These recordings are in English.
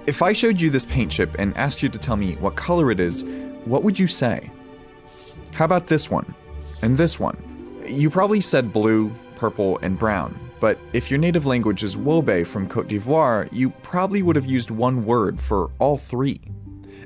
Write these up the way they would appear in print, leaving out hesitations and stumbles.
If I showed you this paint chip and asked you to tell me what color it is, what would you say? How about this one? And this one? You probably said blue, purple, and brown, but if your native language is Wobe from Côte d'Ivoire, you probably would have used one word for all three.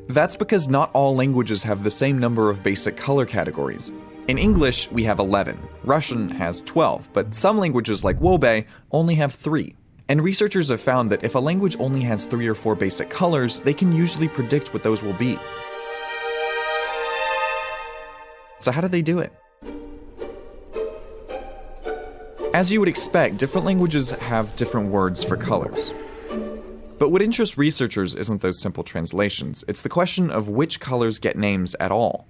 That's because not all languages have the same number of basic color categories. In English, we have 11, Russian has 12, but some languages like Wobe only have 3. And researchers have found that if a language only has 3 or 4 basic colors, they can usually predict what those will be. So how do they do it? As you would expect, different languages have different words for colors. But what interests researchers isn't those simple translations, it's the question of which colors get names at all.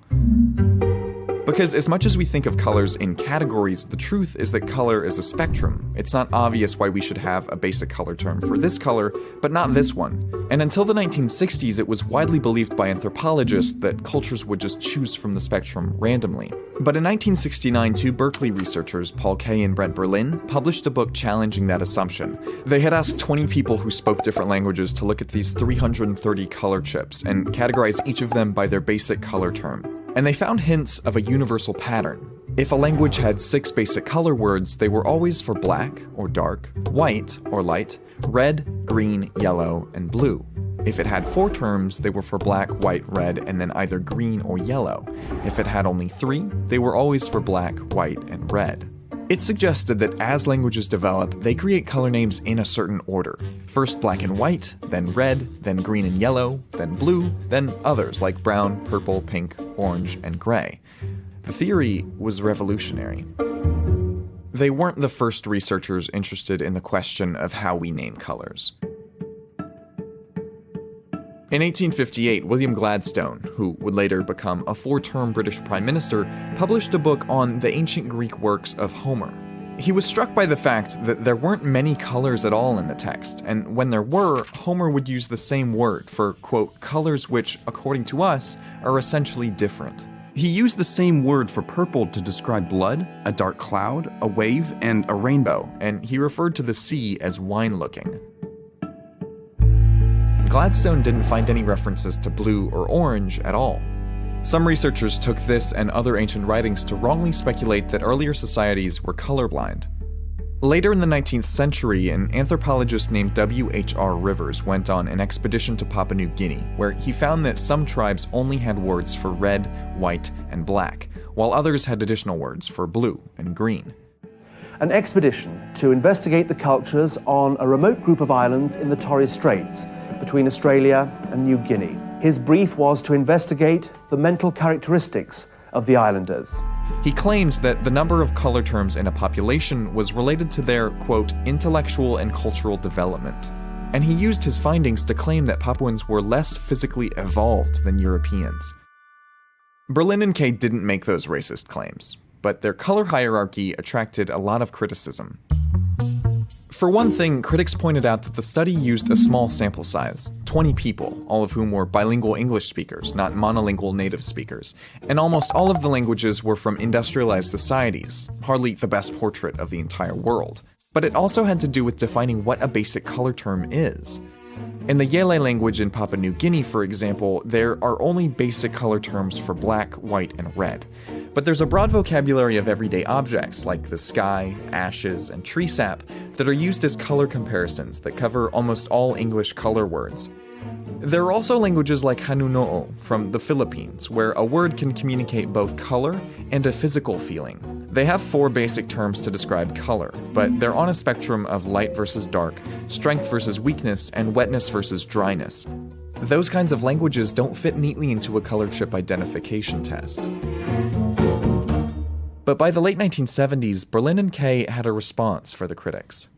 Because as much as we think of colors in categories, the truth is that color is a spectrum. It's not obvious why we should have a basic color term for this color, but not this one. And until the 1960s, it was widely believed by anthropologists that cultures would just choose from the spectrum randomly. But in 1969, 2 Berkeley researchers, Paul Kay and Brent Berlin, published a book challenging that assumption. They had asked 20 people who spoke different languages to look at these 330 color chips and categorize each of them by their basic color term. And they found hints of a universal pattern. If a language had 6 basic color words, they were always for black or dark, white or light, red, green, yellow, and blue. If it had 4 terms, they were for black, white, red, and then either green or yellow. If it had only 3, they were always for black, white, and red. It suggested that as languages develop, they create color names in a certain order. First black and white, then red, then green and yellow, then blue, then others like brown, purple, pink, orange, and gray. The theory was revolutionary. They weren't the first researchers interested in the question of how we name colors. In 1858, William Gladstone, who would later become a 4-term British Prime Minister, published a book on the ancient Greek works of Homer. He was struck by the fact that there weren't many colors at all in the text, and when there were, Homer would use the same word for, quote, colors which, according to us, are essentially different. He used the same word for purple to describe blood, a dark cloud, a wave, and a rainbow, and he referred to the sea as wine-looking. Gladstone didn't find any references to blue or orange at all. Some researchers took this and other ancient writings to wrongly speculate that earlier societies were colorblind. Later in the 19th century, an anthropologist named W.H.R. Rivers went on an expedition to Papua New Guinea, where he found that some tribes only had words for red, white, and black, while others had additional words for blue and green. An expedition to investigate the cultures on a remote group of islands in the Torres Straits, between Australia and New Guinea. His brief was to investigate the mental characteristics of the islanders. He claimed that the number of color terms in a population was related to their, quote, intellectual and cultural development. And he used his findings to claim that Papuans were less physically evolved than Europeans. Berlin and Kay didn't make those racist claims, but their color hierarchy attracted a lot of criticism. For one thing, critics pointed out that the study used a small sample size, 20 people, all of whom were bilingual English speakers, not monolingual native speakers, and almost all of the languages were from industrialized societies, hardly the best portrait of the entire world. But it also had to do with defining what a basic color term is. In the Yele language in Papua New Guinea, for example, there are only basic color terms for black, white, and red. But there's a broad vocabulary of everyday objects like the sky, ashes, and tree sap that are used as color comparisons that cover almost all English color words. There are also languages like Hanuno'o from the Philippines, where a word can communicate both color and a physical feeling. They have 4 basic terms to describe color, but they're on a spectrum of light versus dark, strength versus weakness, and wetness versus dryness. Those kinds of languages don't fit neatly into a color chip identification test. But by the late 1970s, Berlin and Kay had a response for the critics.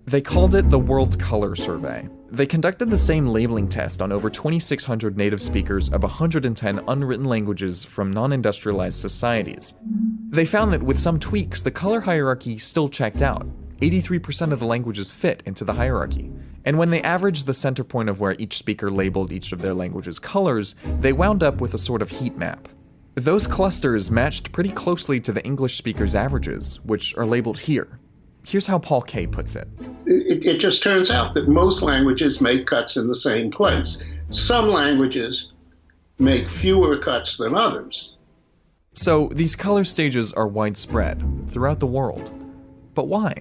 They called it the World Color Survey. They conducted the same labeling test on over 2,600 native speakers of 110 unwritten languages from non-industrialized societies. They found that with some tweaks, the color hierarchy still checked out. 83% of the languages fit into the hierarchy. And when they averaged the center point of where each speaker labeled each of their language's colors, they wound up with a sort of heat map. Those clusters matched pretty closely to the English speakers' averages, which are labeled here. Here's how Paul Kay puts it. It just turns out that most languages make cuts in the same place. Some languages make fewer cuts than others. So these color stages are widespread throughout the world. But why?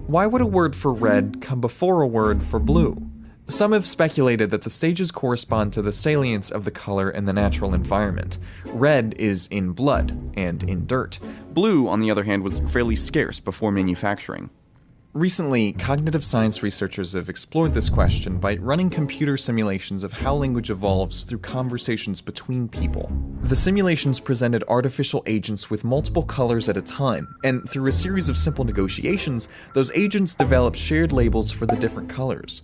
Why would a word for red come before a word for blue? Some have speculated that the stages correspond to the salience of the color in the natural environment. Red is in blood and in dirt. Blue, on the other hand, was fairly scarce before manufacturing. Recently, cognitive science researchers have explored this question by running computer simulations of how language evolves through conversations between people. The simulations presented artificial agents with multiple colors at a time, and through a series of simple negotiations, those agents developed shared labels for the different colors.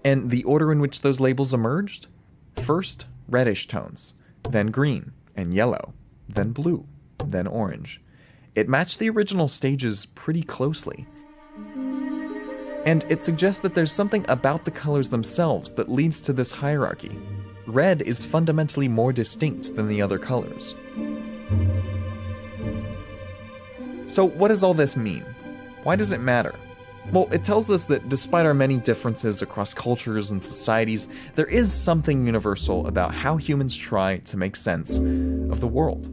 And the order in which those labels emerged? First, reddish tones, then green and yellow, then blue, then orange. It matched the original stages pretty closely. And it suggests that there's something about the colors themselves that leads to this hierarchy. Red is fundamentally more distinct than the other colors. So what does all this mean? Why does it matter? Well, it tells us that despite our many differences across cultures and societies, there is something universal about how humans try to make sense of the world.